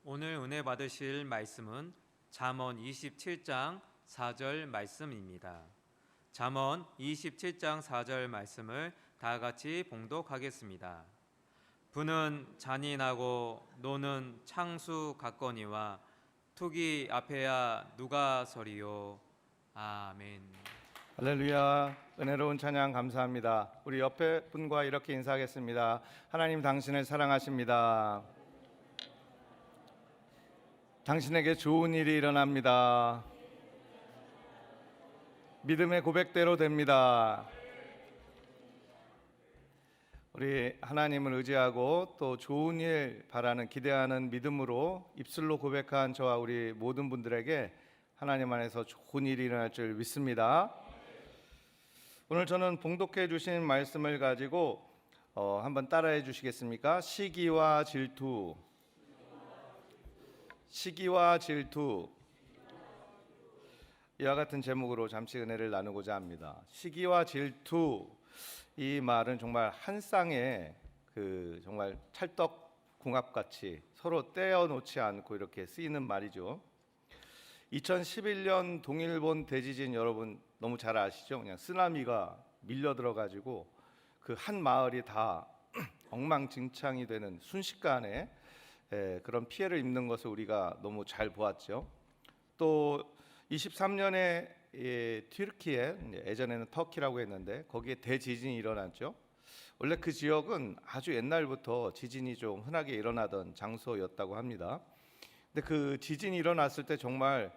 오늘 은혜 받으실 말씀은 잠언 27장 4절 말씀입니다. 잠언 27장 4절 말씀을 다 같이 봉독하겠습니다. 부는 잔인하고 노는 창수 같거니와 투기 앞에야 누가 서리요. 아멘. 할렐루야. 은혜로운 찬양 감사합니다. 우리 옆에 분과 이렇게 인사하겠습니다. 하나님 당신을 사랑하십니다. 당신에게 좋은 일이 일어납니다. 믿음의 고백대로 됩니다. 우리 하나님을 의지하고 또 좋은 일 바라는 기대하는 믿음으로 입술로 고백한 저와 우리 모든 분들에게 하나님 안에서 좋은 일이 일어날 줄 믿습니다. 오늘 저는 봉독해 주신 말씀을 가지고 한번 따라해 주시겠습니까? 시기와 질투. 시기와 질투. 이와 같은 제목으로 잠시 은혜를 나누고자 합니다. 시기와 질투. 이 말은 정말 한 쌍의 정말 찰떡궁합같이 서로 떼어놓지 않고 이렇게 쓰이는 말이죠. 2011년 동일본 대지진 여러분 너무 잘 아시죠? 그냥 쓰나미가 밀려 들어가지고 그 한 마을이 다 엉망진창이 되는 순식간에 그런 피해를 입는 것을 우리가 너무 잘 보았죠. 또 23년에 튀르키예, 예전에는 터키라고 했는데 거기에 대지진이 일어났죠. 원래 그 지역은 아주 옛날부터 지진이 좀 흔하게 일어나던 장소였다고 합니다. 근데 그 지진이 일어났을 때 정말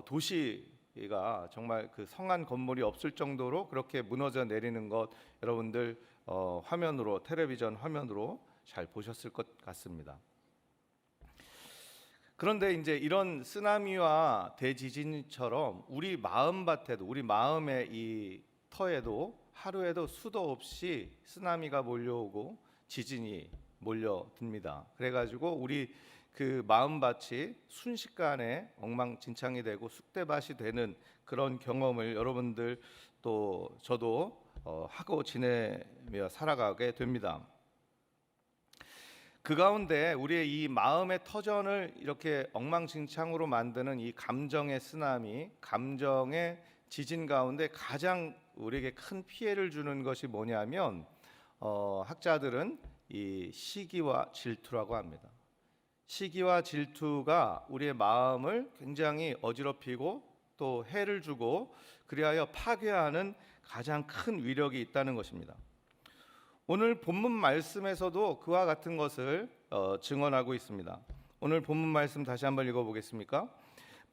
도시가 정말 그 성한 건물이 없을 정도로 그렇게 무너져 내리는 것 여러분들 화면으로, 텔레비전 화면으로 잘 보셨을 것 같습니다. 그런데 이제 이런 쓰나미와 대지진처럼 우리 마음밭에도, 우리 마음의 이 터에도 하루에도 수도 없이 쓰나미가 몰려오고 지진이 몰려듭니다. 그래가지고 우리 그 마음밭이 순식간에 엉망진창이 되고 쑥대밭이 되는 그런 경험을 여러분들 또 저도 하고 지내며 살아가게 됩니다. 그 가운데 우리의 이 마음의 터전을 이렇게 엉망진창으로 만드는 이 감정의 쓰나미, 감정의 지진 가운데 가장 우리에게 큰 피해를 주는 것이 뭐냐면 학자들은 이 시기와 질투라고 합니다. 시기와 질투가 우리의 마음을 굉장히 어지럽히고 또 해를 주고 그리하여 파괴하는 가장 큰 위력이 있다는 것입니다. 오늘 본문 말씀에서도 그와 같은 것을 증언하고 있습니다. 오늘 본문 말씀 다시 한번 읽어보겠습니까?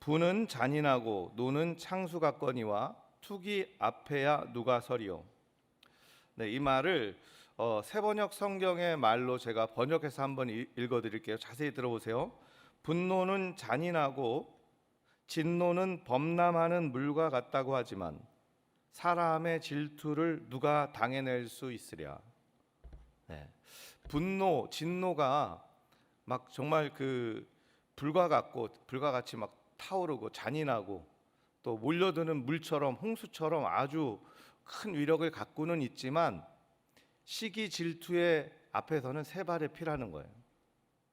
부는 잔인하고 노는 창수 같거니와 투기 앞에야 누가 서리요. 네, 이 말을 새번역 성경의 말로 제가 번역해서 한번 읽어드릴게요. 자세히 들어보세요. 분노는 잔인하고 진노는 범람하는 물과 같다고 하지만 사람의 질투를 누가 당해낼 수 있으랴. 네. 분노, 진노가 막 정말 그 불과 같이 막 타오르고 잔인하고 또 몰려드는 물처럼 홍수처럼 아주 큰 위력을 갖고는 있지만 시기 질투의 앞에서는 세 발의 피라는 거예요.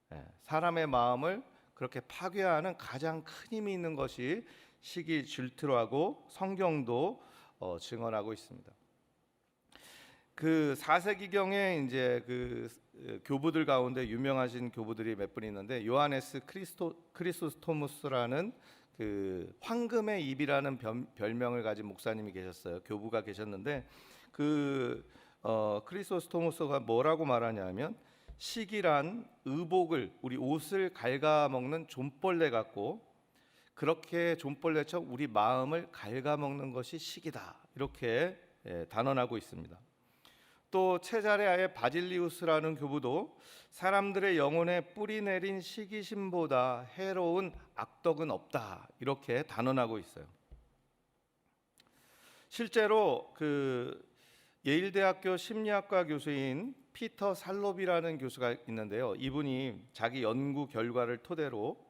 네. 사람의 마음을 그렇게 파괴하는 가장 큰 힘이 있는 것이 시기 질투라고 성경도 증언하고 있습니다. 그 4세기경에 이제 그 교부들 가운데 유명하신 교부들이 몇 분 있는데 요하네스 크리소스토무스라는 그 황금의 입이라는 별명을 가진 목사님이 계셨어요. 교부가 계셨는데 그 크리소스토무스가 뭐라고 말하냐면 시기란 의복을 우리 옷을 갉아먹는 좀벌레 같고 그렇게 좀벌레처럼 우리 마음을 갉아먹는 것이 시기다 이렇게 단언하고 있습니다. 또 체자레아의 바질리우스라는 교부도 사람들의 영혼에 뿌리 내린 시기심보다 해로운 악덕은 없다 이렇게 단언하고 있어요. 실제로 그 예일대학교 심리학과 교수인 피터 살롭이라는 교수가 있는데요. 이분이 자기 연구 결과를 토대로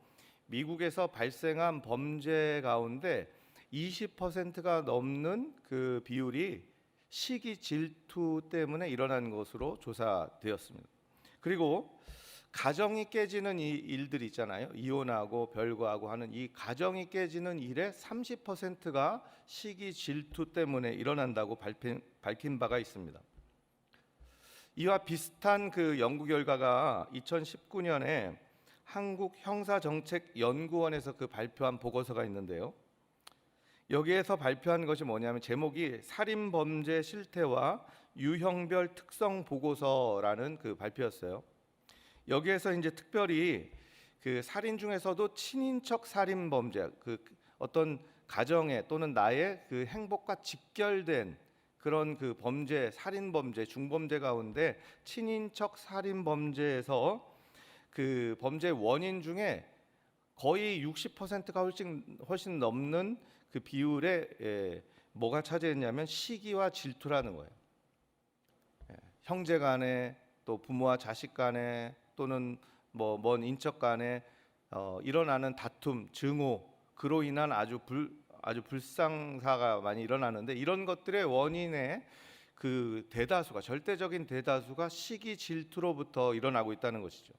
미국에서 발생한 범죄 가운데 20%가 넘는 그 비율이 시기 질투 때문에 일어난 것으로 조사되었습니다. 그리고 가정이 깨지는 이 일들이 있잖아요. 이혼하고 별거하고 하는 이 가정이 깨지는 일의 30%가 시기 질투 때문에 일어난다고 밝힌 바가 있습니다. 이와 비슷한 그 연구 결과가 2019년에 한국 형사정책연구원에서 그 발표한 보고서가 있는데요. 여기에서 발표한 것이 뭐냐면 제목이 살인범죄 실태와 유형별 특성 보고서라는 그 발표였어요. 여기에서 이제 특별히 그 살인 중에서도 친인척 살인 범죄, 그 어떤 가정의 또는 나의 그 행복과 직결된 그런 그 범죄, 살인 범죄, 중범죄 가운데 친인척 살인 범죄에서 그 범죄 원인 중에 거의 60%가 훨씬 넘는 그 비율에 뭐가 차지했냐면 시기와 질투라는 거예요. 형제 간에 또 부모와 자식 간에 또는 뭐 먼 인척 간에 일어나는 다툼, 증오, 그로 인한 아주 불상사가 많이 일어나는데 이런 것들의 원인의 그 대다수가 절대적인 대다수가 시기 질투로부터 일어나고 있다는 것이죠.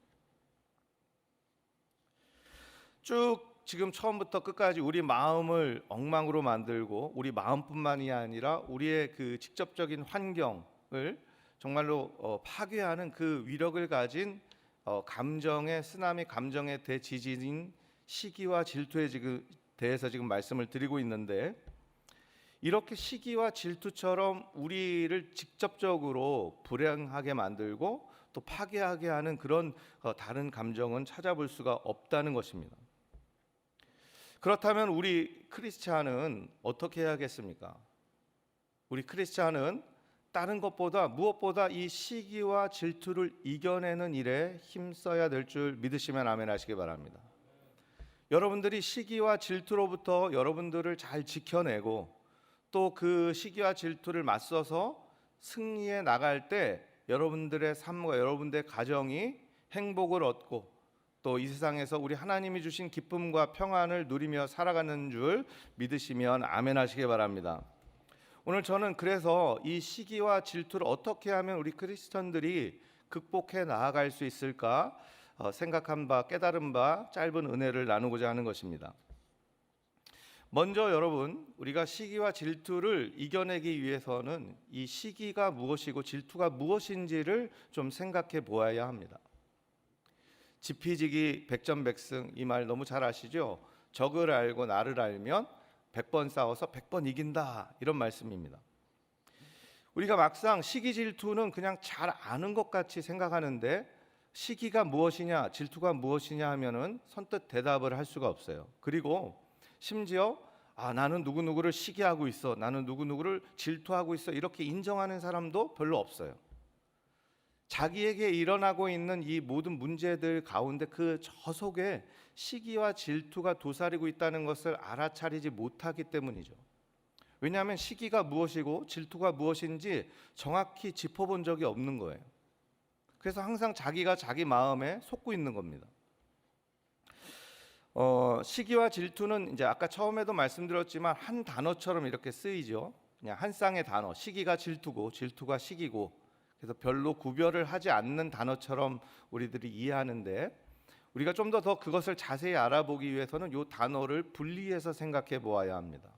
쭉 지금 처음부터 끝까지 우리 마음을 엉망으로 만들고 우리 마음뿐만이 아니라 우리의 그 직접적인 환경을 정말로 파괴하는 그 위력을 가진 감정의 쓰나미, 감정의 대지진인 시기와 질투에 대해서 지금 말씀을 드리고 있는데, 이렇게 시기와 질투처럼 우리를 직접적으로 불행하게 만들고 또 파괴하게 하는 그런 다른 감정은 찾아볼 수가 없다는 것입니다. 그렇다면 우리 크리스찬은 어떻게 해야겠습니까? 우리 크리스찬은 다른 것보다 무엇보다 이 시기와 질투를 이겨내는 일에 힘써야 될 줄 믿으시면 아멘 하시기 바랍니다. 여러분들이 시기와 질투로부터 여러분들을 잘 지켜내고 또 그 시기와 질투를 맞서서 승리해 나갈 때 여러분들의 삶과 여러분들의 가정이 행복을 얻고 또 이 세상에서 우리 하나님이 주신 기쁨과 평안을 누리며 살아가는 줄 믿으시면 아멘 하시기 바랍니다. 오늘 저는 그래서 이 시기와 질투를 어떻게 하면 우리 크리스천들이 극복해 나아갈 수 있을까 생각한 바, 깨달은 바 짧은 은혜를 나누고자 하는 것입니다. 먼저 여러분, 우리가 시기와 질투를 이겨내기 위해서는 이 시기가 무엇이고 질투가 무엇인지를 좀 생각해 보아야 합니다. 지피지기 백전백승, 이 말 너무 잘 아시죠? 적을 알고 나를 알면 100번 싸워서 100번 이긴다, 이런 말씀입니다. 우리가 막상 시기 질투는 그냥 잘 아는 것 같이 생각하는데 시기가 무엇이냐 질투가 무엇이냐 하면은 선뜻 대답을 할 수가 없어요. 그리고 심지어 나는 누구누구를 시기하고 있어, 나는 누구누구를 질투하고 있어, 이렇게 인정하는 사람도 별로 없어요. 자기에게 일어나고 있는 이 모든 문제들 가운데 그 저 속에 시기와 질투가 도사리고 있다는 것을 알아차리지 못하기 때문이죠. 왜냐하면 시기가 무엇이고 질투가 무엇인지 정확히 짚어본 적이 없는 거예요. 그래서 항상 자기가 자기 마음에 속고 있는 겁니다. 시기와 질투는 이제 아까 처음에도 말씀드렸지만 한 단어처럼 이렇게 쓰이죠. 그냥 한 쌍의 단어, 시기가 질투고 질투가 시기고, 그래서 별로 구별을 하지 않는 단어처럼 우리들이 이해하는데, 우리가 좀 더 그것을 자세히 알아보기 위해서는 이 단어를 분리해서 생각해 보아야 합니다.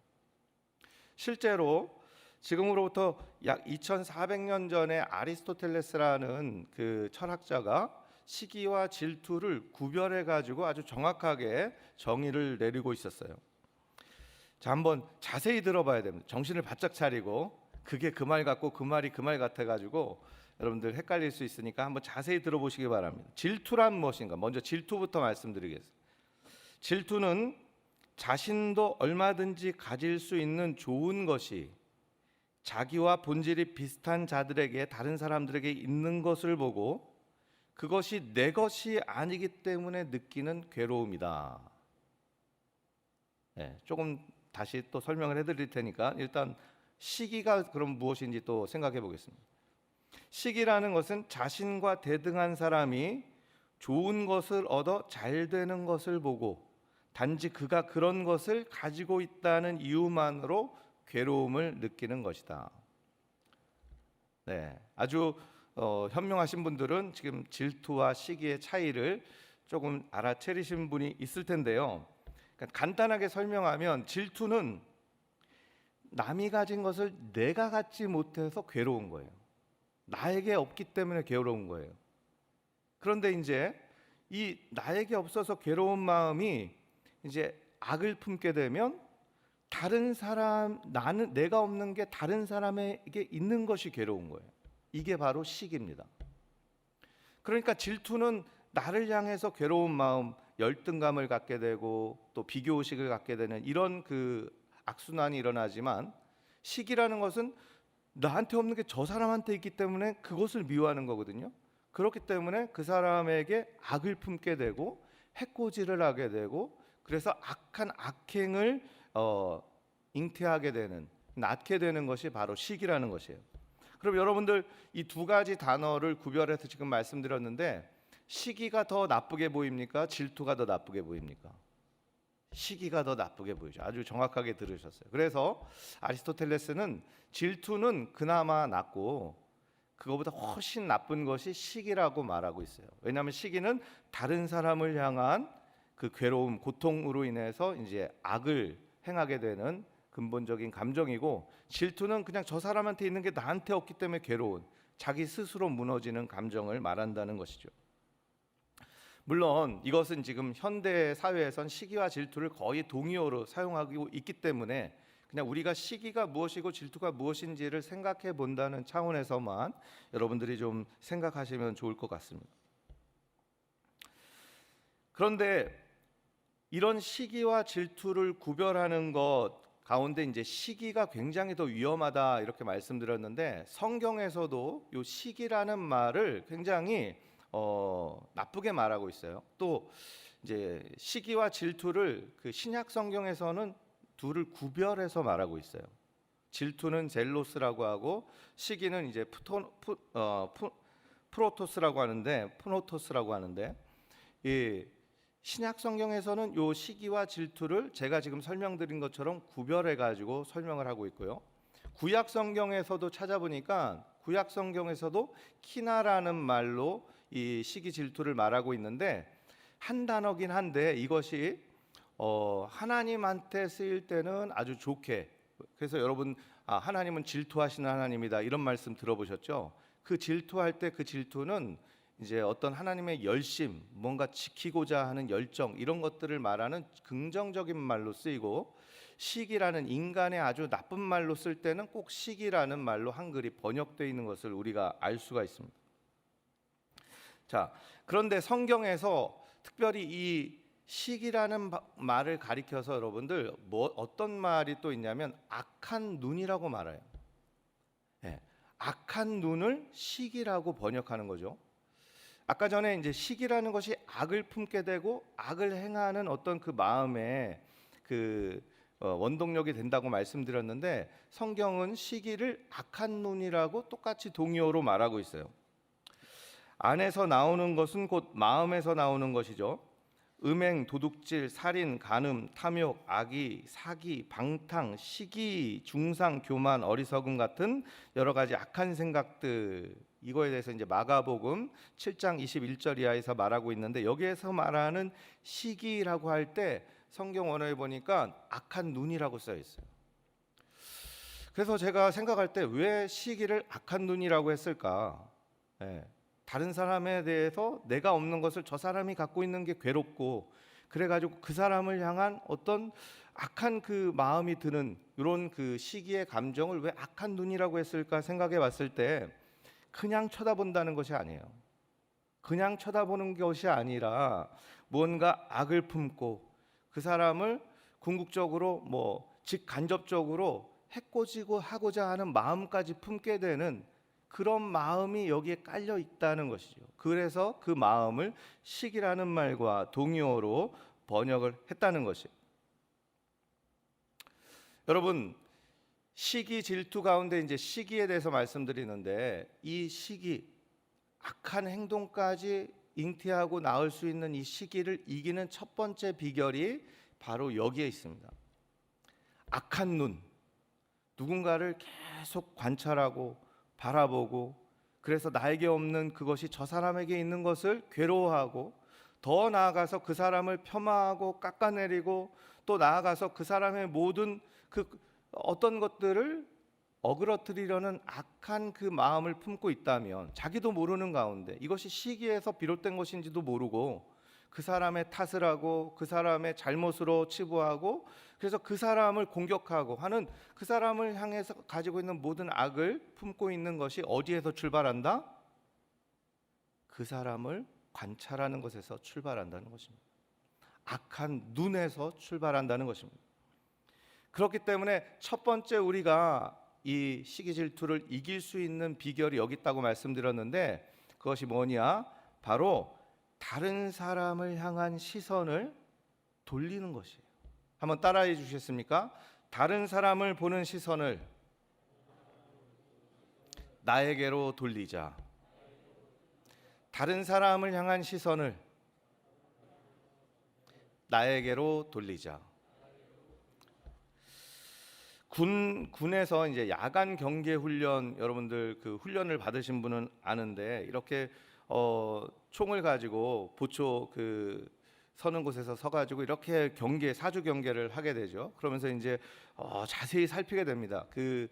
실제로 지금으로부터 약 2400년 전에 아리스토텔레스라는 그 철학자가 시기와 질투를 구별해 가지고 아주 정확하게 정의를 내리고 있었어요. 자, 한번 자세히 들어봐야 됩니다. 정신을 바짝 차리고, 그게 그 말 같고 그 말이 그 말 같아 가지고 여러분들 헷갈릴 수 있으니까 한번 자세히 들어보시기 바랍니다. 질투란 무엇인가? 먼저 질투부터 말씀드리겠습니다. 질투는 자신도 얼마든지 가질 수 있는 좋은 것이 자기와 본질이 비슷한 자들에게, 다른 사람들에게 있는 것을 보고 그것이 내 것이 아니기 때문에 느끼는 괴로움이다. 조금 다시 또 설명을 해드릴 테니까 일단 시기가 그럼 무엇인지 또 생각해 보겠습니다. 시기라는 것은 자신과 대등한 사람이 좋은 것을 얻어 잘 되는 것을 보고 단지 그가 그런 것을 가지고 있다는 이유만으로 괴로움을 느끼는 것이다. 아주 현명하신 분들은 지금 질투와 시기의 차이를 조금 알아채리신 분이 있을 텐데요. 그러니까 간단하게 설명하면 질투는 남이 가진 것을 내가 갖지 못해서 괴로운 거예요. 나에게 없기 때문에 괴로운 거예요. 그런데 이제 이 나에게 없어서 괴로운 마음이 이제 악을 품게 되면 다른 사람, 나는 내가 없는 게 다른 사람에게 있는 것이 괴로운 거예요. 이게 바로 시기입니다. 그러니까 질투는 나를 향해서 괴로운 마음, 열등감을 갖게 되고 또 비교의식을 갖게 되는 이런 그 악순환이 일어나지만, 시기라는 것은 나한테 없는 게 저 사람한테 있기 때문에 그것을 미워하는 거거든요. 그렇기 때문에 그 사람에게 악을 품게 되고 해코지를 하게 되고, 그래서 악한 악행을 잉태하게 되는, 낳게 되는 것이 바로 시기라는 것이에요. 그럼 여러분들 이 두 가지 단어를 구별해서 지금 말씀드렸는데, 시기가 더 나쁘게 보입니까? 질투가 더 나쁘게 보입니까? 시기가 더 나쁘게 보이죠. 아주 정확하게 들으셨어요. 그래서 아리스토텔레스는 질투는 그나마 낫고 그거보다 훨씬 나쁜 것이 시기라고 말하고 있어요. 왜냐하면 시기는 다른 사람을 향한 그 괴로움, 고통으로 인해서 이제 악을 행하게 되는 근본적인 감정이고, 질투는 그냥 저 사람한테 있는 게 나한테 없기 때문에 괴로운, 자기 스스로 무너지는 감정을 말한다는 것이죠. 물론 이것은 지금 현대 사회에선 시기와 질투를 거의 동의어로 사용하고 있기 때문에 그냥 우리가 시기가 무엇이고 질투가 무엇인지를 생각해 본다는 차원에서만 여러분들이 좀 생각하시면 좋을 것 같습니다. 그런데 이런 시기와 질투를 구별하는 것 가운데 이제 시기가 굉장히 더 위험하다 이렇게 말씀드렸는데, 성경에서도 이 시기라는 말을 굉장히 나쁘게 말하고 있어요. 또 이제 시기와 질투를 그 신약 성경에서는 둘을 구별해서 말하고 있어요. 질투는 젤로스라고 하고 시기는 이제 프로토스라고 하는데 이 신약 성경에서는 요 시기와 질투를 제가 지금 설명드린 것처럼 구별해 가지고 설명을 하고 있고요. 구약 성경에서도 찾아보니까 구약 성경에서도 키나라는 말로 이 시기 질투를 말하고 있는데, 한 단어긴 한데 이것이 하나님한테 쓰일 때는 아주 좋게, 그래서 여러분 하나님은 질투하시는 하나님이다 이런 말씀 들어보셨죠? 그 질투할 때 그 질투는 이제 어떤 하나님의 열심, 뭔가 지키고자 하는 열정, 이런 것들을 말하는 긍정적인 말로 쓰이고, 시기라는 인간의 아주 나쁜 말로 쓸 때는 꼭 시기라는 말로 한글이 번역되어 있는 것을 우리가 알 수가 있습니다. 자, 그런데 성경에서 특별히 이 시기라는 말을 가리켜서 여러분들 어떤 말이 또 있냐면 악한 눈이라고 말해요. 네, 악한 눈을 시기라고 번역하는 거죠. 아까 전에 이제 시기라는 것이 악을 품게 되고 악을 행하는 어떤 그 마음의 그 원동력이 된다고 말씀드렸는데, 성경은 시기를 악한 눈이라고 똑같이 동의어로 말하고 있어요. 안에서 나오는 것은 곧 마음에서 나오는 것이죠. 음행, 도둑질, 살인, 간음, 탐욕, 악의, 사기, 방탕, 시기, 중상, 교만, 어리석음 같은 여러 가지 악한 생각들, 이거에 대해서 이제 마가복음 7장 21절 이하에서 말하고 있는데, 여기에서 말하는 시기라고 할 때 성경 원어에 보니까 악한 눈이라고 써 있어요. 그래서 제가 생각할 때 왜 시기를 악한 눈이라고 했을까? 다른 사람에 대해서 내가 없는 것을 저 사람이 갖고 있는 게 괴롭고, 그래가지고 그 사람을 향한 어떤 악한 그 마음이 드는 이런 그 시기의 감정을 왜 악한 눈이라고 했을까 생각해 봤을 때, 그냥 쳐다본다는 것이 아니에요. 그냥 쳐다보는 것이 아니라 무언가 악을 품고 그 사람을 궁극적으로 직간접적으로 해코지고 하고자 하는 마음까지 품게 되는 그런 마음이 여기에 깔려 있다는 것이죠. 그래서 그 마음을 시기라는 말과 동의어로 번역을 했다는 것이에요. 여러분, 시기 질투 가운데 이제 시기에 대해서 말씀드리는데, 이 시기, 악한 행동까지 잉태하고 나올 수 있는 이 시기를 이기는 첫 번째 비결이 바로 여기에 있습니다. 악한 눈, 누군가를 계속 관찰하고 바라보고 그래서 나에게 없는 그것이 저 사람에게 있는 것을 괴로워하고, 더 나아가서 그 사람을 폄하하고 깎아내리고, 또 나아가서 그 사람의 모든 그 어떤 것들을 어그러뜨리려는 악한 그 마음을 품고 있다면, 자기도 모르는 가운데 이것이 시기에서 비롯된 것인지도 모르고 그 사람의 탓을 하고 그 사람의 잘못으로 치부하고, 그래서 그 사람을 공격하고 하는, 그 사람을 향해서 가지고 있는 모든 악을 품고 있는 것이 어디에서 출발한다? 그 사람을 관찰하는 것에서 출발한다는 것입니다. 악한 눈에서 출발한다는 것입니다. 그렇기 때문에 첫 번째 우리가 이 시기 질투를 이길 수 있는 비결이 여기 있다고 말씀드렸는데, 그것이 뭐냐? 바로 다른 사람을 향한 시선을 돌리는 것이에요. 한번 따라해 주시겠습니까? 다른 사람을 보는 시선을 나에게로 돌리자. 다른 사람을 향한 시선을 나에게로 돌리자. 군에서 이제 야간 경계 훈련, 여러분들 그 훈련을 받으신 분은 아는데, 이렇게 총을 가지고 보초 그 서는 곳에서 서가지고 이렇게 사주 경계를 하게 되죠. 그러면서 이제 자세히 살피게 됩니다. 그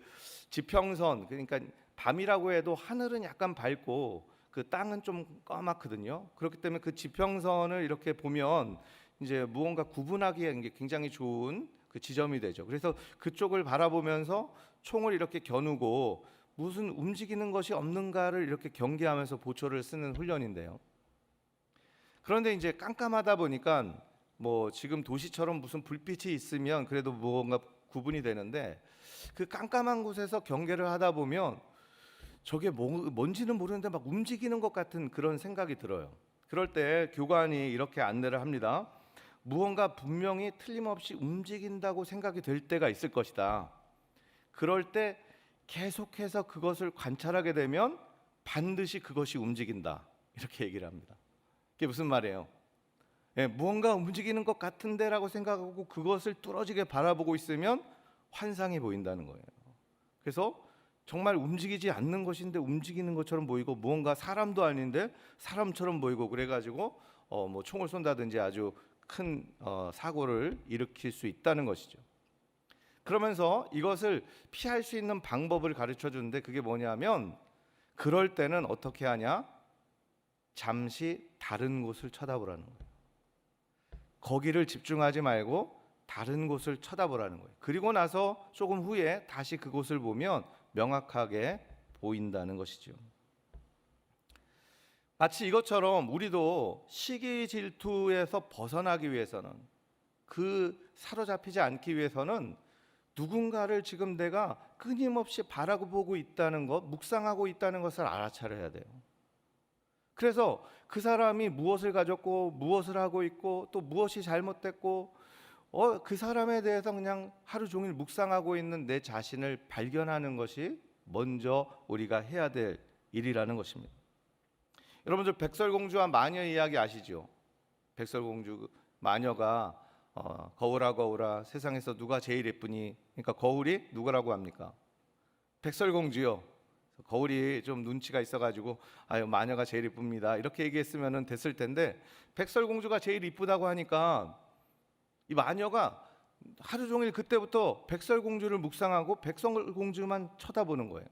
지평선, 그러니까 밤이라고 해도 하늘은 약간 밝고 그 땅은 좀 까맣거든요. 그렇기 때문에 그 지평선을 이렇게 보면 이제 무언가 구분하기에 굉장히 좋은 그 지점이 되죠. 그래서 그쪽을 바라보면서 총을 이렇게 겨누고 무슨 움직이는 것이 없는가를 이렇게 경계하면서 보초를 쓰는 훈련인데요. 그런데 이제 깜깜하다 보니까 뭐 지금 도시처럼 무슨 불빛이 있으면 그래도 무언가 구분이 되는데, 그 깜깜한 곳에서 경계를 하다 보면 저게 뭔지는 모르는데 막 움직이는 것 같은 그런 생각이 들어요. 그럴 때 교관이 이렇게 안내를 합니다. 무언가 분명히 틀림없이 움직인다고 생각이 될 때가 있을 것이다. 그럴 때 계속해서 그것을 관찰하게 되면 반드시 그것이 움직인다. 이렇게 얘기를 합니다. 그게 무슨 말이에요? 무언가 움직이는 것 같은데라고 생각하고 그것을 뚫어지게 바라보고 있으면 환상이 보인다는 거예요. 그래서 정말 움직이지 않는 것인데 움직이는 것처럼 보이고, 무언가 사람도 아닌데 사람처럼 보이고, 그래가지고 뭐 총을 쏜다든지 아주 큰 사고를 일으킬 수 있다는 것이죠. 그러면서 이것을 피할 수 있는 방법을 가르쳐 주는데, 그게 뭐냐면, 그럴 때는 어떻게 하냐? 잠시 다른 곳을 쳐다보라는 거예요. 거기를 집중하지 말고 다른 곳을 쳐다보라는 거예요. 그리고 나서 조금 후에 다시 그곳을 보면 명확하게 보인다는 것이죠. 마치 이것처럼 우리도 시기 질투에서 벗어나기 위해서는, 그 사로잡히지 않기 위해서는 누군가를 지금 내가 끊임없이 바라보고 있다는 것, 묵상하고 있다는 것을 알아차려야 돼요. 그래서 그 사람이 무엇을 가졌고 무엇을 하고 있고 또 무엇이 잘못됐고 그 사람에 대해서 그냥 하루 종일 묵상하고 있는 내 자신을 발견하는 것이 먼저 우리가 해야 될 일이라는 것입니다. 여러분들 백설공주와 마녀 이야기 아시죠? 백설공주 마녀가 거울아 거울아 세상에서 누가 제일 예쁘니? 그러니까 거울이 누구라고 합니까? 백설공주요. 거울이 좀 눈치가 있어가지고 아유 마녀가 제일 이쁩니다 이렇게 얘기했으면 됐을 텐데, 백설공주가 제일 이쁘다고 하니까 이 마녀가 하루 종일 그때부터 백설공주를 묵상하고 백설공주만 쳐다보는 거예요.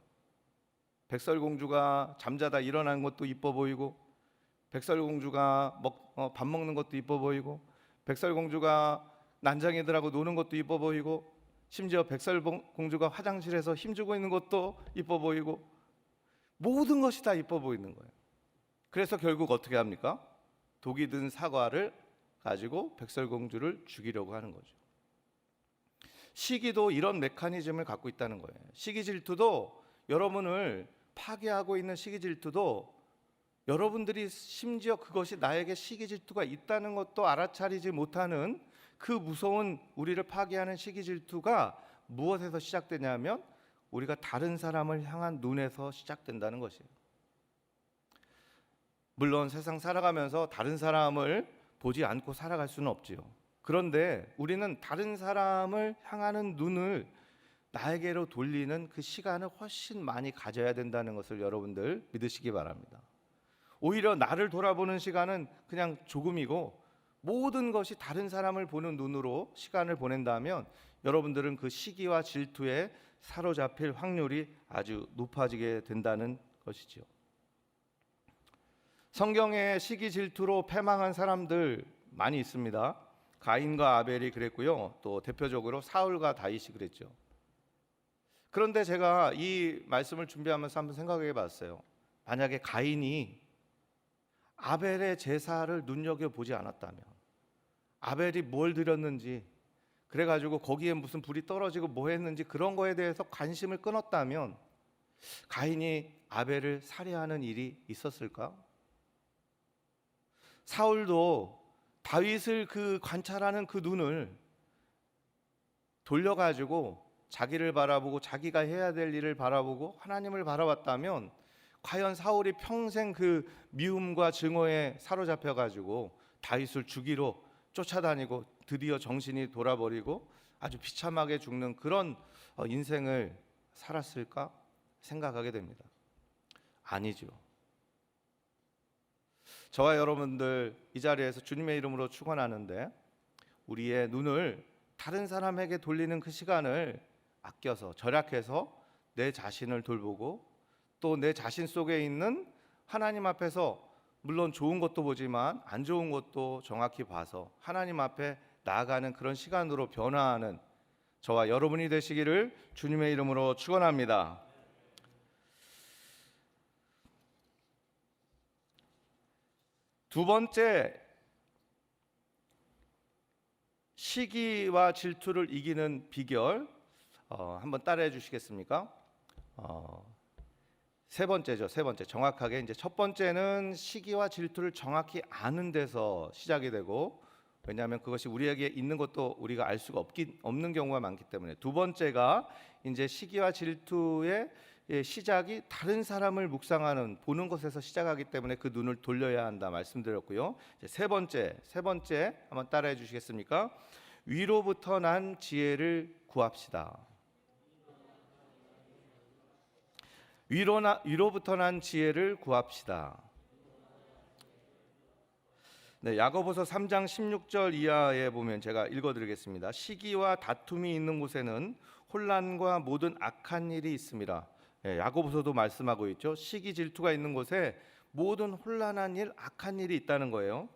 백설공주가 잠자다 일어나는 것도 이뻐 보이고, 백설공주가 밥 먹는 것도 이뻐 보이고, 백설공주가 난장이들하고 노는 것도 이뻐 보이고, 심지어 백설공주가 화장실에서 힘주고 있는 것도 이뻐 보이고, 모든 것이 다 이뻐 보이는 거예요. 그래서 결국 어떻게 합니까? 독이 든 사과를 가지고 백설공주를 죽이려고 하는 거죠. 시기도 이런 메커니즘을 갖고 있다는 거예요. 시기 질투도, 여러분을 파괴하고 있는 시기 질투도, 여러분들이 심지어 그것이 나에게 시기 질투가 있다는 것도 알아차리지 못하는 그 무서운 우리를 파괴하는 시기 질투가 무엇에서 시작되냐면 우리가 다른 사람을 향한 눈에서 시작된다는 것이에요. 물론 세상 살아가면서 다른 사람을 보지 않고 살아갈 수는 없지요. 그런데 우리는 다른 사람을 향하는 눈을 나에게로 돌리는 그 시간을 훨씬 많이 가져야 된다는 것을 여러분들 믿으시기 바랍니다. 오히려 나를 돌아보는 시간은 그냥 조금이고 모든 것이 다른 사람을 보는 눈으로 시간을 보낸다면 여러분들은 그 시기와 질투에 사로잡힐 확률이 아주 높아지게 된다는 것이죠. 성경에 시기 질투로 패망한 사람들 많이 있습니다. 가인과 아벨이 그랬고요. 또 대표적으로 사울과 다윗이 그랬죠. 그런데 제가 이 말씀을 준비하면서 한번 생각해 봤어요. 만약에 가인이 아벨의 제사를 눈여겨보지 않았다면, 아벨이 뭘 드렸는지, 그래가지고 거기에 무슨 불이 떨어지고 뭐 했는지 그런 거에 대해서 관심을 끊었다면 가인이 아벨을 살해하는 일이 있었을까? 사울도 다윗을 그 관찰하는 그 눈을 돌려가지고 자기를 바라보고 자기가 해야 될 일을 바라보고 하나님을 바라봤다면 과연 사울이 평생 그 미움과 증오에 사로잡혀가지고 다윗을 죽이러 쫓아다니고 드디어 정신이 돌아버리고 아주 비참하게 죽는 그런 인생을 살았을까 생각하게 됩니다. 아니죠. 저와 여러분들 이 자리에서 주님의 이름으로 축원하는데 우리의 눈을 다른 사람에게 돌리는 그 시간을 아껴서 절약해서 내 자신을 돌보고 또 내 자신 속에 있는 하나님 앞에서 물론 좋은 것도 보지만 안 좋은 것도 정확히 봐서 하나님 앞에 나아가는 그런 시간으로 변화하는 저와 여러분이 되시기를 주님의 이름으로 축원합니다. 두 번째, 시기와 질투를 이기는 비결 한번 따라해 주시겠습니까? 세 번째죠. 세 번째. 정확하게 이제 첫 번째는 시기와 질투를 정확히 아는 데서 시작이 되고, 왜냐하면 그것이 우리에게 있는 것도 우리가 알 수가 없는 경우가 많기 때문에. 두 번째가 이제 시기와 질투의 시작이 다른 사람을 묵상하는 보는 것에서 시작하기 때문에 그 눈을 돌려야 한다 말씀드렸고요. 이제 세 번째 한번 따라해 주시겠습니까? 위로부터 난 지혜를 구합시다. 위로부터 난 지혜를 구합시다. 네, 야고보서 3장 16절 이하에 보면 제가 읽어드리겠습니다. 시기와 다툼이 있는 곳에는 혼란과 모든 악한 일이 있습니다. 네, 야고보서도 말씀하고 있죠. 시기 질투가 있는 곳에 모든 혼란한 일, 악한 일이 있다는 거예요.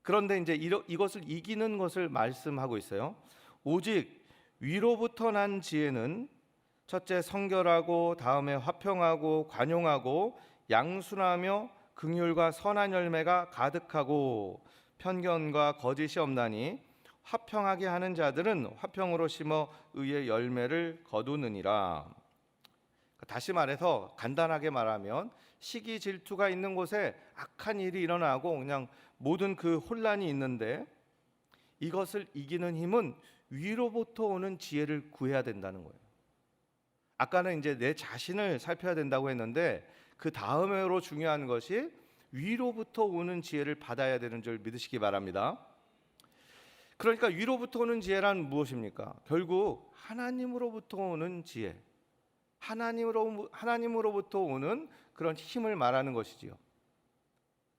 그런데 이제 이것을 이기는 것을 말씀하고 있어요. 오직 위로부터 난 지혜는 첫째 성결하고 다음에 화평하고 관용하고 양순하며 긍휼과 선한 열매가 가득하고 편견과 거짓이 없나니 화평하게 하는 자들은 화평으로 심어 의의 열매를 거두느니라. 다시 말해서 간단하게 말하면 시기 질투가 있는 곳에 악한 일이 일어나고 그냥 모든 그 혼란이 있는데 이것을 이기는 힘은 위로부터 오는 지혜를 구해야 된다는 거예요. 아까는 이제 내 자신을 살펴야 된다고 했는데 그 다음으로 중요한 것이 위로부터 오는 지혜를 받아야 되는 줄 믿으시기 바랍니다. 그러니까 위로부터 오는 지혜란 무엇입니까? 결국 하나님으로부터 오는 지혜, 하나님으로부터 오는 그런 힘을 말하는 것이지요.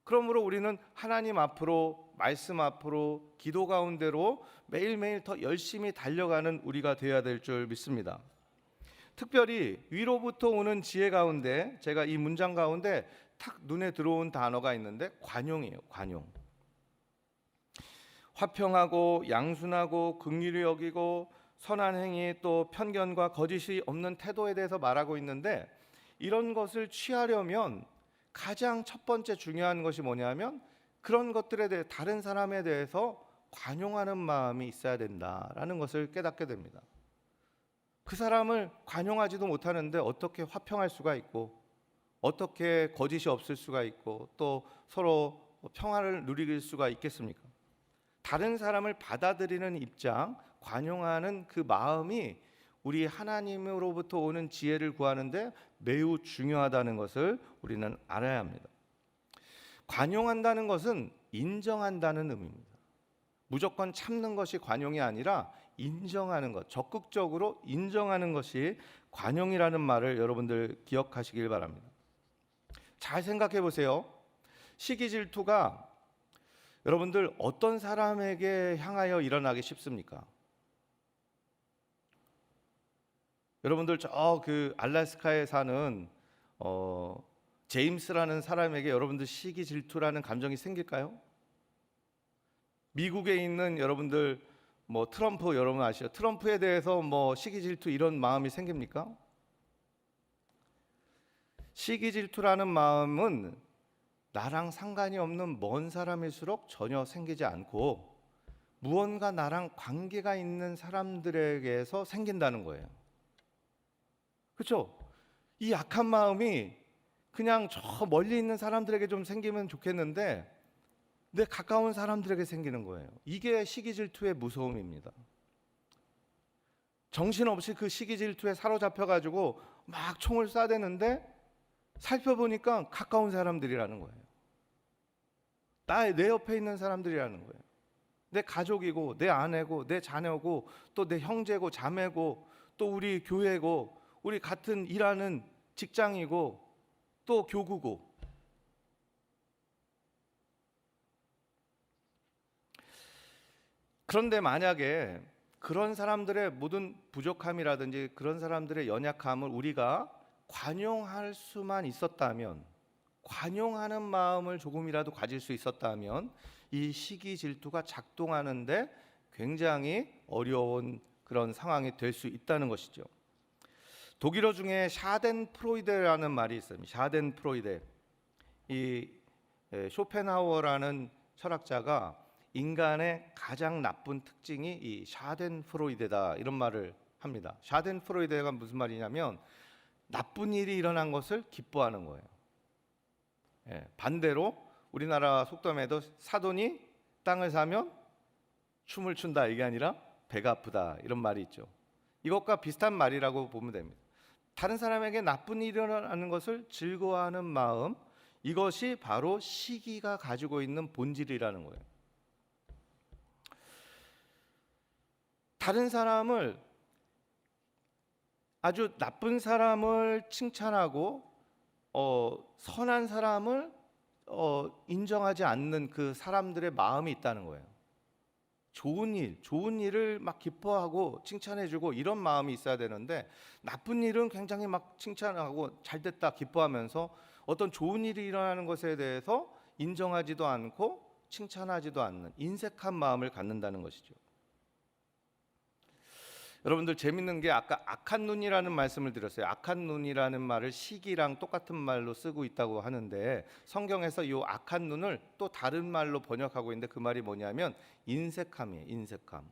그러므로 우리는 하나님 앞으로, 말씀 앞으로, 기도 가운데로 매일매일 더 열심히 달려가는 우리가 되어야 될 줄 믿습니다. 특별히 위로부터 오는 지혜 가운데 제가 이 문장 가운데 탁 눈에 들어온 단어가 있는데 관용이에요. 관용. 화평하고 양순하고 긍휼히 여기고 선한 행위 또 편견과 거짓이 없는 태도에 대해서 말하고 있는데 이런 것을 취하려면 가장 첫 번째 중요한 것이 뭐냐면 그런 것들에 대해 다른 사람에 대해서 관용하는 마음이 있어야 된다라는 것을 깨닫게 됩니다. 그 사람을 관용하지도 못하는데 어떻게 화평할 수가 있고 어떻게 거짓이 없을 수가 있고 또 서로 평화를 누릴 수가 있겠습니까? 다른 사람을 받아들이는 입장, 관용하는 그 마음이 우리 하나님으로부터 오는 지혜를 구하는데 매우 중요하다는 것을 우리는 알아야 합니다. 관용한다는 것은 인정한다는 의미입니다. 무조건 참는 것이 관용이 아니라 인정하는 것, 적극적으로 인정하는 것이 관용이라는 말을 여러분들 기억하시길 바랍니다. 잘 생각해 보세요. 시기 질투가 여러분들 어떤 사람에게 향하여 일어나기 쉽습니까? 여러분들 저 그 알래스카에 사는 제임스라는 사람에게 여러분들 시기 질투라는 감정이 생길까요? 미국에 있는 여러분들 뭐 트럼프 여러분 아시죠? 트럼프에 대해서 뭐 시기 질투 이런 마음이 생깁니까? 시기 질투라는 마음은 나랑 상관이 없는 먼 사람일수록 전혀 생기지 않고 무언가 나랑 관계가 있는 사람들에게서 생긴다는 거예요. 그렇죠? 이 약한 마음이 그냥 저 멀리 있는 사람들에게 좀 생기면 좋겠는데 내 가까운 사람들에게 생기는 거예요. 이게 시기 질투의 무서움입니다. 정신없이 그 시기 질투에 사로잡혀 가지고 막 총을 쏴대는데 살펴보니까 가까운 사람들이라는 거예요. 내 옆에 있는 사람들이라는 거예요. 내 가족이고 내 아내고 내 자녀고 또 내 형제고 자매고 또 우리 교회고 우리 같은 일하는 직장이고 또 교구고. 그런데 만약에 그런 사람들의 모든 부족함이라든지 그런 사람들의 연약함을 우리가 관용할 수만 있었다면, 관용하는 마음을 조금이라도 가질 수 있었다면 이 시기 질투가 작동하는데 굉장히 어려운 그런 상황이 될 수 있다는 것이죠. 독일어 중에 샤덴프로이데라는 말이 있습니다. 샤덴프로이데. 이 쇼펜하우어라는 철학자가 인간의 가장 나쁜 특징이 이 샤덴프로이데다 이런 말을 합니다. 샤덴프로이데가 무슨 말이냐면 나쁜 일이 일어난 것을 기뻐하는 거예요. 반대로 우리나라 속담에도 사돈이 땅을 사면 춤을 춘다 이게 아니라 배가 아프다 이런 말이 있죠. 이것과 비슷한 말이라고 보면 됩니다. 다른 사람에게 나쁜 일이 일어나는 것을 즐거워하는 마음, 이것이 바로 시기가 가지고 있는 본질이라는 거예요. 다른 사람을, 아주 나쁜 사람을 칭찬하고 선한 사람을 인정하지 않는 그 사람들의 마음이 있다는 거예요. 좋은 일을 막 기뻐하고 칭찬해주고 이런 마음이 있어야 되는데 나쁜 일은 굉장히 막 칭찬하고 잘됐다 기뻐하면서 어떤 좋은 일이 일어나는 것에 대해서 인정하지도 않고 칭찬하지도 않는 인색한 마음을 갖는다는 것이죠. 여러분들 재밌는 게 아까 악한 눈이라는 말씀을 드렸어요. 악한 눈이라는 말을 시기랑 똑같은 말로 쓰고 있다고 하는데 성경에서 이 악한 눈을 또 다른 말로 번역하고 있는데 그 말이 뭐냐면 인색함이에요. 인색함.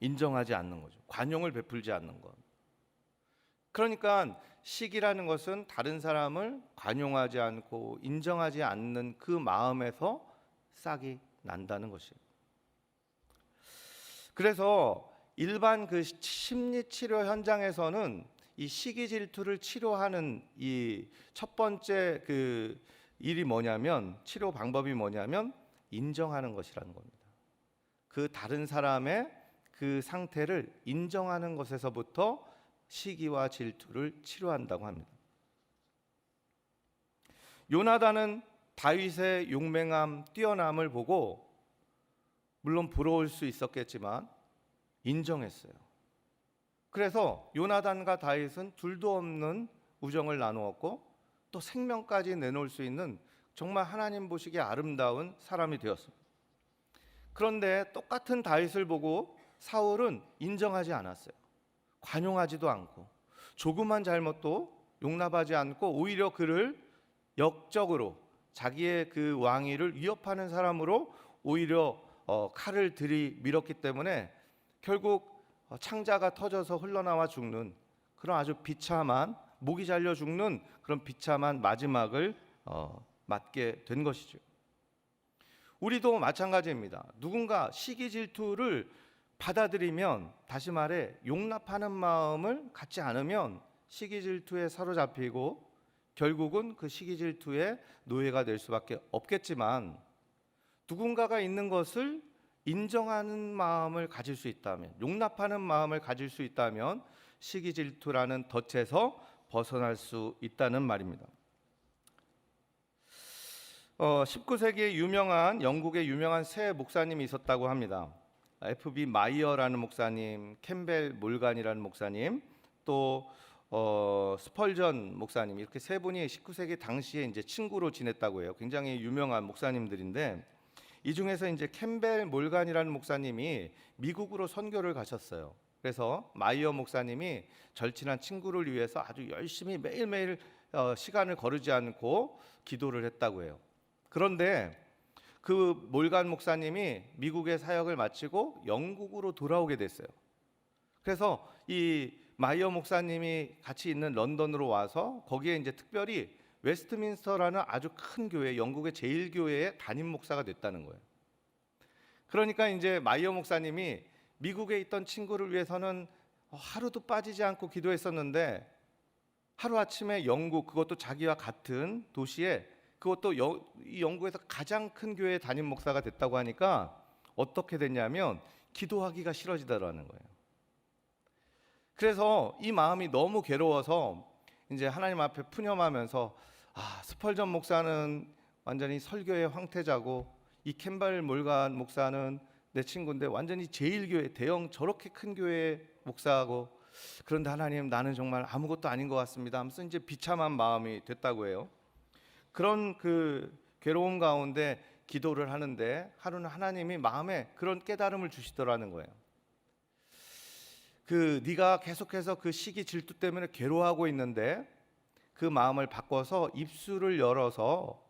인정하지 않는 거죠. 관용을 베풀지 않는 것. 그러니까 시기라는 것은 다른 사람을 관용하지 않고 인정하지 않는 그 마음에서 싹이 난다는 것이에요. 그래서 일반 그 심리 치료 현장에서는 이 시기 질투를 치료하는 이 첫 번째 그 일이 뭐냐면, 치료 방법이 뭐냐면 인정하는 것이라는 겁니다. 그 다른 사람의 그 상태를 인정하는 것에서부터 시기와 질투를 치료한다고 합니다. 요나단은 다윗의 용맹함, 뛰어남을 보고 물론 부러울 수 있었겠지만 인정했어요. 그래서 요나단과 다윗은 둘도 없는 우정을 나누었고 또 생명까지 내놓을 수 있는 정말 하나님 보시기에 아름다운 사람이 되었습니다. 그런데 똑같은 다윗을 보고 사울은 인정하지 않았어요. 관용하지도 않고 조그만 잘못도 용납하지 않고 오히려 그를 역적으로 자기의 그 왕위를 위협하는 사람으로 오히려 칼을 들이밀었기 때문에 결국 창자가 터져서 흘러나와 죽는 그런 아주 비참한, 목이 잘려 죽는 그런 비참한 마지막을 맞게 된 것이죠. 우리도 마찬가지입니다. 누군가 시기 질투를 받아들이면, 다시 말해 용납하는 마음을 갖지 않으면 시기 질투에 사로잡히고 결국은 그 시기 질투의 노예가 될 수밖에 없겠지만, 누군가가 있는 것을 인정하는 마음을 가질 수 있다면, 용납하는 마음을 가질 수 있다면 시기 질투라는 덫에서 벗어날 수 있다는 말입니다. 19세기에 영국의 유명한 세 목사님이 있었다고 합니다. F.B. 마이어라는 목사님, 캠벨 몰간이라는 목사님, 또 스펄전 목사님, 이렇게 세 분이 19세기 당시에 이제 친구로 지냈다고 해요. 굉장히 유명한 목사님들인데, 이 중에서 이제 캠벨 몰간이라는 목사님이 미국으로 선교를 가셨어요. 그래서 마이어 목사님이 절친한 친구를 위해서 아주 열심히 매일매일 시간을 거르지 않고 기도를 했다고 해요. 그런데 그 몰간 목사님이 미국의 사역을 마치고 영국으로 돌아오게 됐어요. 그래서 이 마이어 목사님이 같이 있는 런던으로 와서 거기에 이제 특별히 웨스트민스터라는 아주 큰 교회, 영국의 제일 교회의 담임 목사가 됐다는 거예요. 그러니까 이제 마이어 목사님이 미국에 있던 친구를 위해서는 하루도 빠지지 않고 기도했었는데, 하루아침에 영국, 그것도 자기와 같은 도시에, 그것도 이 영국에서 가장 큰 교회의 담임 목사가 됐다고 하니까 어떻게 됐냐면 기도하기가 싫어지더라는 거예요. 그래서 이 마음이 너무 괴로워서 이제 하나님 앞에 푸념하면서, 스펄전 목사는 완전히 설교의 황태자고, 이 캠벨 몰간 목사는 내 친구인데 완전히 제일교회, 대형 저렇게 큰 교회의 목사하고, 그런데 하나님, 나는 정말 아무것도 아닌 것 같습니다 하면서 이제 비참한 마음이 됐다고 해요. 그런 그 괴로움 가운데 기도를 하는데 하루는 하나님이 마음에 그런 깨달음을 주시더라는 거예요. 네가 계속해서 그 시기 질투 때문에 괴로워하고 있는데 그 마음을 바꿔서 입술을 열어서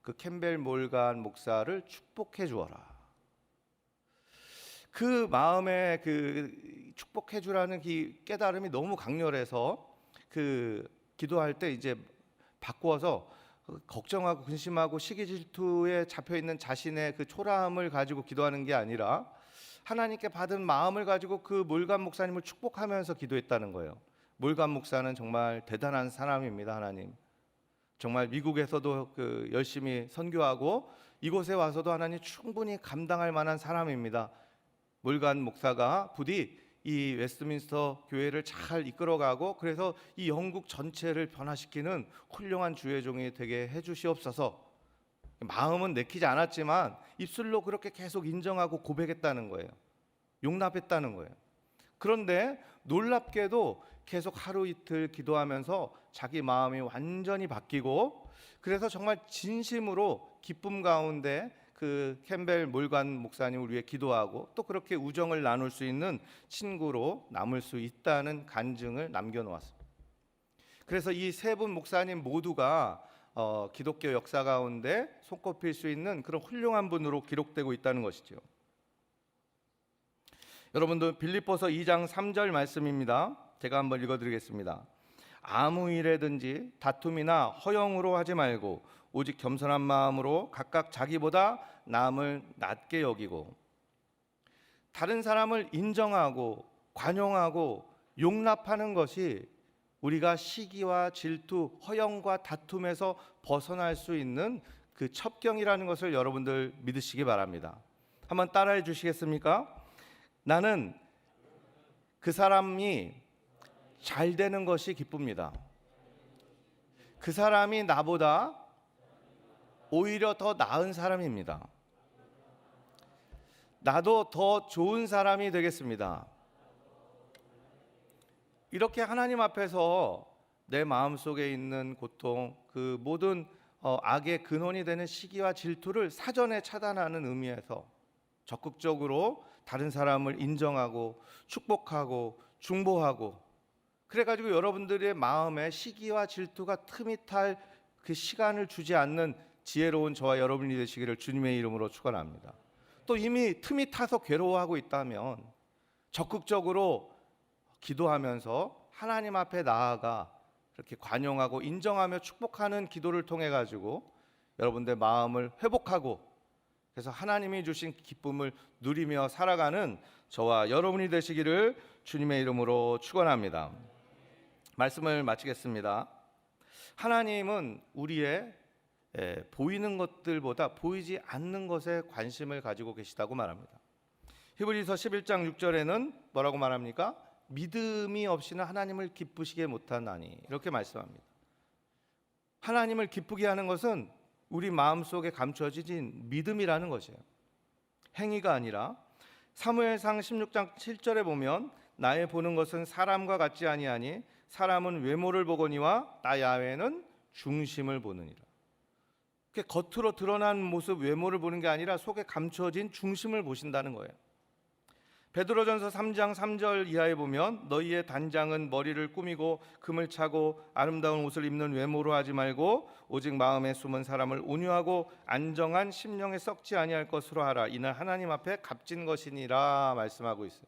그 캠벨 몰간 목사를 축복해 주어라. 그 마음에 그 축복해 주라는 깨달음이 너무 강렬해서 그 기도할 때 이제 바꾸어서 걱정하고 근심하고 시기 질투에 잡혀 있는 자신의 그 초라함을 가지고 기도하는 게 아니라 하나님께 받은 마음을 가지고 그 몰간 목사님을 축복하면서 기도했다는 거예요. 몰간 목사는 정말 대단한 사람입니다. 하나님, 정말 미국에서도 열심히 선교하고 이곳에 와서도 하나님 충분히 감당할 만한 사람입니다. 몰간 목사가 부디 이 웨스트민스터 교회를 잘 이끌어가고, 그래서 이 영국 전체를 변화시키는 훌륭한 주의 종이 되게 해주시옵소서. 마음은 내키지 않았지만 입술로 그렇게 계속 인정하고 고백했다는 거예요. 용납했다는 거예요. 그런데 놀랍게도 계속 하루 이틀 기도하면서 자기 마음이 완전히 바뀌고, 그래서 정말 진심으로 기쁨 가운데 그 캠벨 몰간 목사님을 위해 기도하고 또 그렇게 우정을 나눌 수 있는 친구로 남을 수 있다는 간증을 남겨놓았습니다. 그래서 이 세 분 목사님 모두가 기독교 역사 가운데 손꼽힐 수 있는 그런 훌륭한 분으로 기록되고 있다는 것이죠. 여러분들, 빌립보서 2장 3절 말씀입니다. 제가 한번 읽어드리겠습니다. 아무 일에든지 다툼이나 허영으로 하지 말고 오직 겸손한 마음으로 각각 자기보다 남을 낮게 여기고, 다른 사람을 인정하고 관용하고 용납하는 것이 우리가 시기와 질투, 허영과 다툼에서 벗어날 수 있는 그 첩경이라는 것을 여러분들 믿으시기 바랍니다. 한번 따라해 주시겠습니까? 나는 그 사람이 잘 되는 것이 기쁩니다. 그 사람이 나보다 오히려 더 나은 사람입니다. 나도 더 좋은 사람이 되겠습니다. 이렇게 하나님 앞에서 내 마음속에 있는 고통, 그 모든 악의 근원이 되는 시기와 질투를 사전에 차단하는 의미에서 적극적으로 다른 사람을 인정하고 축복하고 중보하고, 그래가지고 여러분들의 마음에 시기와 질투가 틈이 탈 그 시간을 주지 않는 지혜로운 저와 여러분이 되시기를 주님의 이름으로 축원합니다. 또 이미 틈이 타서 괴로워하고 있다면 적극적으로 기도하면서 하나님 앞에 나아가 이렇게 관용하고 인정하며 축복하는 기도를 통해 가지고 여러분들의 마음을 회복하고, 그래서 하나님이 주신 기쁨을 누리며 살아가는 저와 여러분이 되시기를 주님의 이름으로 축원합니다. 말씀을 마치겠습니다. 하나님은 우리의 보이는 것들보다 보이지 않는 것에 관심을 가지고 계시다고 말합니다. 히브리서 11장 6절에는 뭐라고 말합니까? 믿음이 없이는 하나님을 기쁘시게 못하나니, 이렇게 말씀합니다. 하나님을 기쁘게 하는 것은 우리 마음속에 감춰진 믿음이라는 것이에요. 행위가 아니라. 사무엘상 16장 7절에 보면 나의 보는 것은 사람과 같지 아니하니 사람은 외모를 보거니와 나 야훼는 중심을 보느니라. 겉으로 드러난 모습, 외모를 보는 게 아니라 속에 감춰진 중심을 보신다는 거예요. 베드로전서 3장 3절 이하에 보면 너희의 단장은 머리를 꾸미고 금을 차고 아름다운 옷을 입는 외모로 하지 말고 오직 마음에 숨은 사람을 온유하고 안정한 심령에 썩지 아니할 것으로 하라. 이는 하나님 앞에 값진 것이니라 말씀하고 있어요.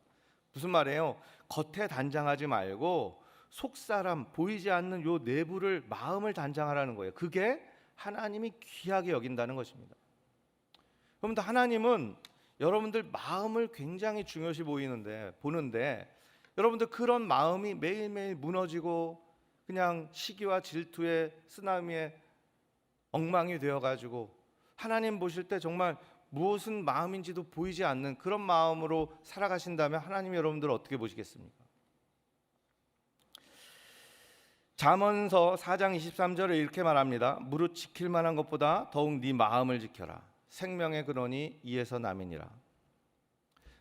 무슨 말이에요? 겉에 단장하지 말고 속사람, 보이지 않는 요 내부를, 마음을 단장하라는 거예요. 그게 하나님이 귀하게 여긴다는 것입니다. 여러분들, 하나님은 여러분들 마음을 굉장히 중요시 보는데 여러분들 그런 마음이 매일매일 무너지고 그냥 시기와 질투의 쓰나미에 엉망이 되어가지고 하나님 보실 때 정말 무엇은 마음인지도 보이지 않는 그런 마음으로 살아가신다면 하나님이 여러분들을 어떻게 보시겠습니까? 잠언서 4장 23절에 이렇게 말합니다. 무릇 지킬 만한 것보다 더욱 네 마음을 지켜라. 생명의 근원이 이에서 남이니라.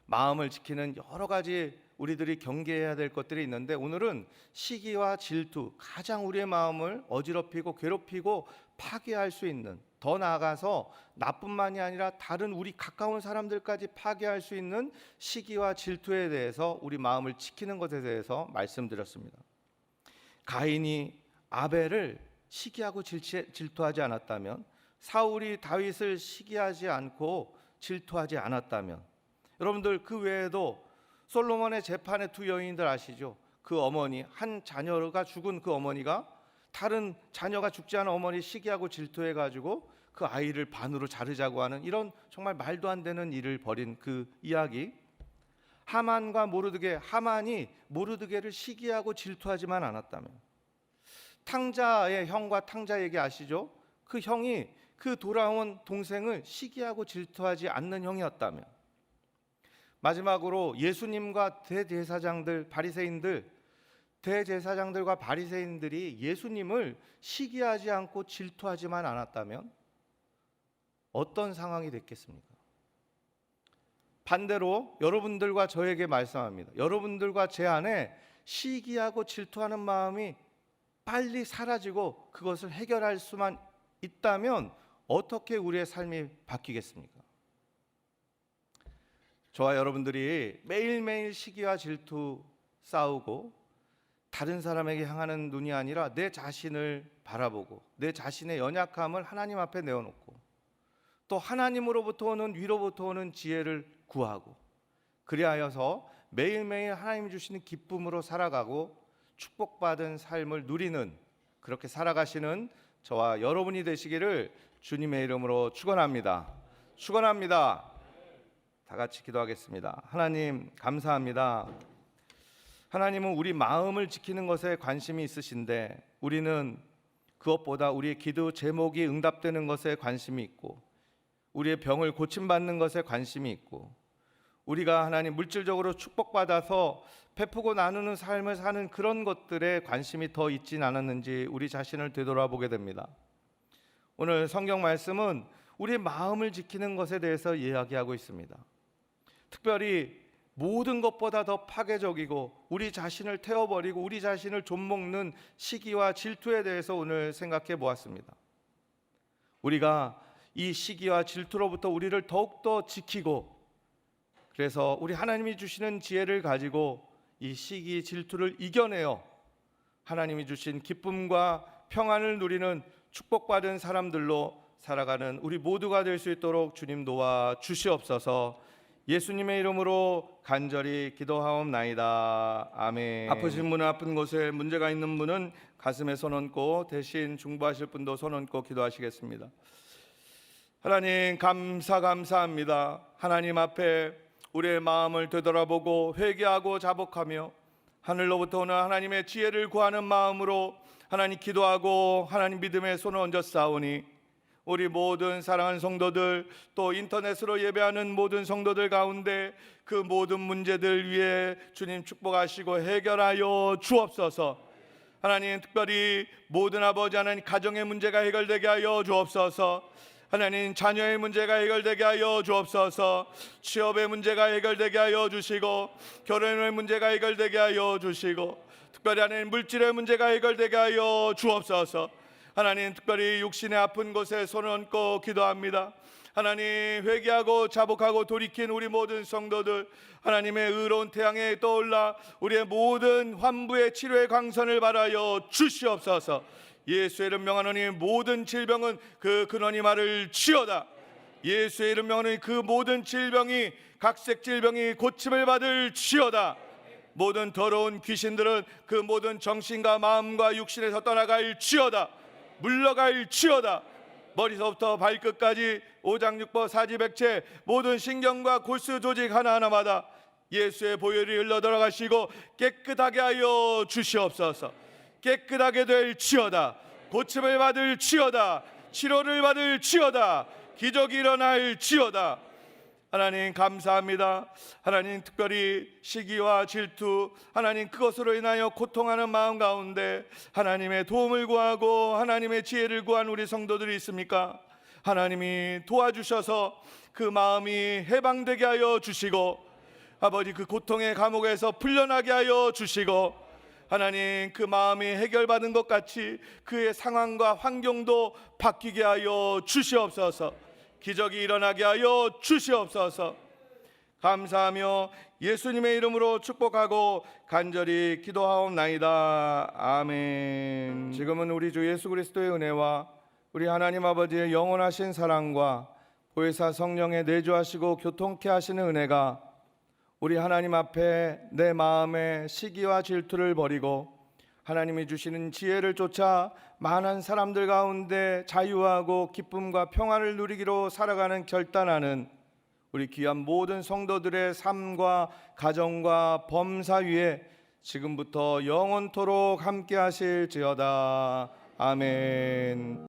마음을 지키는 여러 가지 우리들이 경계해야 될 것들이 있는데 오늘은 시기와 질투, 가장 우리의 마음을 어지럽히고 괴롭히고 파괴할 수 있는, 더 나아가서 나뿐만이 아니라 다른 우리 가까운 사람들까지 파괴할 수 있는 시기와 질투에 대해서 우리 마음을 지키는 것에 대해서 말씀드렸습니다. 가인이 아벨을 시기하고 질투하지 않았다면, 사울이 다윗을 시기하지 않고 질투하지 않았다면, 여러분들 그 외에도 솔로몬의 재판의 두 여인들 아시죠? 그 어머니, 한 자녀가 죽은 그 어머니가 다른 자녀가 죽지 않은 어머니 시기하고 질투해가지고 그 아이를 반으로 자르자고 하는 이런 정말 말도 안 되는 일을 벌인 그 이야기. 하만과 모르드게, 하만이 모르드게를 시기하고 질투하지만 않았다면, 탕자의 형과 탕자 얘기 아시죠? 그 형이 그 돌아온 동생을 시기하고 질투하지 않는 형이었다면, 마지막으로 예수님과 대제사장들, 바리새인들, 대제사장들과 바리새인들이 예수님을 시기하지 않고 질투하지만 않았다면 어떤 상황이 됐겠습니까? 반대로 여러분들과 저에게 말씀합니다. 여러분들과 제 안에 시기하고 질투하는 마음이 빨리 사라지고 그것을 해결할 수만 있다면 어떻게 우리의 삶이 바뀌겠습니까? 저와 여러분들이 매일매일 시기와 질투 싸우고 다른 사람에게 향하는 눈이 아니라 내 자신을 바라보고 내 자신의 연약함을 하나님 앞에 내어놓고 또 하나님으로부터 오는, 위로부터 오는 지혜를 구하고, 그리하여서 매일매일 하나님 주시는 기쁨으로 살아가고 축복받은 삶을 누리는, 그렇게 살아가시는 저와 여러분이 되시기를 주님의 이름으로 축원합니다. 축원합니다. 다 같이 기도하겠습니다. 하나님 감사합니다. 하나님은 우리 마음을 지키는 것에 관심이 있으신데 우리는 그것보다 우리의 기도 제목이 응답되는 것에 관심이 있고 우리의 병을 고침받는 것에 관심이 있고 우리가 하나님 물질적으로 축복받아서 베푸고 나누는 삶을 사는 그런 것들에 관심이 더 있진 않았는지 우리 자신을 되돌아보게 됩니다. 오늘 성경 말씀은 우리의 마음을 지키는 것에 대해서 이야기하고 있습니다. 특별히 모든 것보다 더 파괴적이고 우리 자신을 태워버리고 우리 자신을 좀먹는 시기와 질투에 대해서 오늘 생각해 보았습니다. 우리가 이 시기와 질투로부터 우리를 더욱더 지키고, 그래서 우리 하나님이 주시는 지혜를 가지고 이 시기 질투를 이겨내어 하나님이 주신 기쁨과 평안을 누리는 축복받은 사람들로 살아가는 우리 모두가 될 수 있도록 주님 도와 주시옵소서. 예수님의 이름으로 간절히 기도하옵나이다. 아멘. 아프신 분은 아픈 곳에 문제가 있는 분은 가슴에 손 얹고 대신 중보하실 분도 손 얹고 기도하시겠습니다. 하나님 감사합니다. 하나님 앞에 우리의 마음을 되돌아보고 회개하고 자복하며 하늘로부터 오는 하나님의 지혜를 구하는 마음으로 하나님 기도하고 하나님 믿음의 손을 얹어 싸우니 우리 모든 사랑하는 성도들, 또 인터넷으로 예배하는 모든 성도들 가운데 그 모든 문제들 위해 주님 축복하시고 해결하여 주옵소서. 하나님, 특별히 모든 아버지 하나님 가정의 문제가 해결되게 하여 주옵소서. 하나님, 자녀의 문제가 해결되게 하여 주옵소서. 취업의 문제가 해결되게 하여 주시고, 결혼의 문제가 해결되게 하여 주시고, 특별히 하나님 물질의 문제가 해결되게 하여 주옵소서. 하나님, 특별히 육신의 아픈 곳에 손을 얹고 기도합니다. 하나님, 회개하고 자복하고 돌이킨 우리 모든 성도들, 하나님의 의로운 태양에 떠올라 우리의 모든 환부의 치료의 광선을 바라여 주시옵소서. 예수의 이름 명하노니 모든 질병은 그 근원이 말을 치어다. 예수의 이름 명하노니 그 모든 질병이, 각색 질병이 고침을 받을 치어다. 모든 더러운 귀신들은 그 모든 정신과 마음과 육신에서 떠나갈 치어다. 물러갈 치어다. 머리서부터 발끝까지 오장육부 사지백체 모든 신경과 골수 조직 하나하나마다 예수의 보혈이 흘러들어가시고 깨끗하게 하여 주시옵소서. 깨끗하게 될 치어다. 고침을 받을 치어다. 치료를 받을 치어다. 기적이 일어날 치어다. 하나님, 감사합니다. 하나님, 특별히 시기와 질투, 하나님 그것으로 인하여 고통하는 마음 가운데 하나님의 도움을 구하고 하나님의 지혜를 구한 우리 성도들이 있습니까? 하나님이 도와주셔서 그 마음이 해방되게 하여 주시고, 아버지 그 고통의 감옥에서 풀려나게 하여 주시고, 하나님 그 마음이 해결받은 것 같이 그의 상황과 환경도 바뀌게 하여 주시옵소서. 기적이 일어나게 하여 주시옵소서. 감사하며 예수님의 이름으로 축복하고 간절히 기도하옵나이다. 아멘. 지금은 우리 주 예수 그리스도의 은혜와 우리 하나님 아버지의 영원하신 사랑과 보혜사 성령의 내주하시고 교통케 하시는 은혜가 우리 하나님 앞에 내 마음의 시기와 질투를 버리고 하나님이 주시는 지혜를 쫓아 많은 사람들 가운데 자유하고 기쁨과 평안을 누리기로 살아가는 결단하는 우리 귀한 모든 성도들의 삶과 가정과 범사 위에 지금부터 영원토록 함께 하실지어다. 아멘.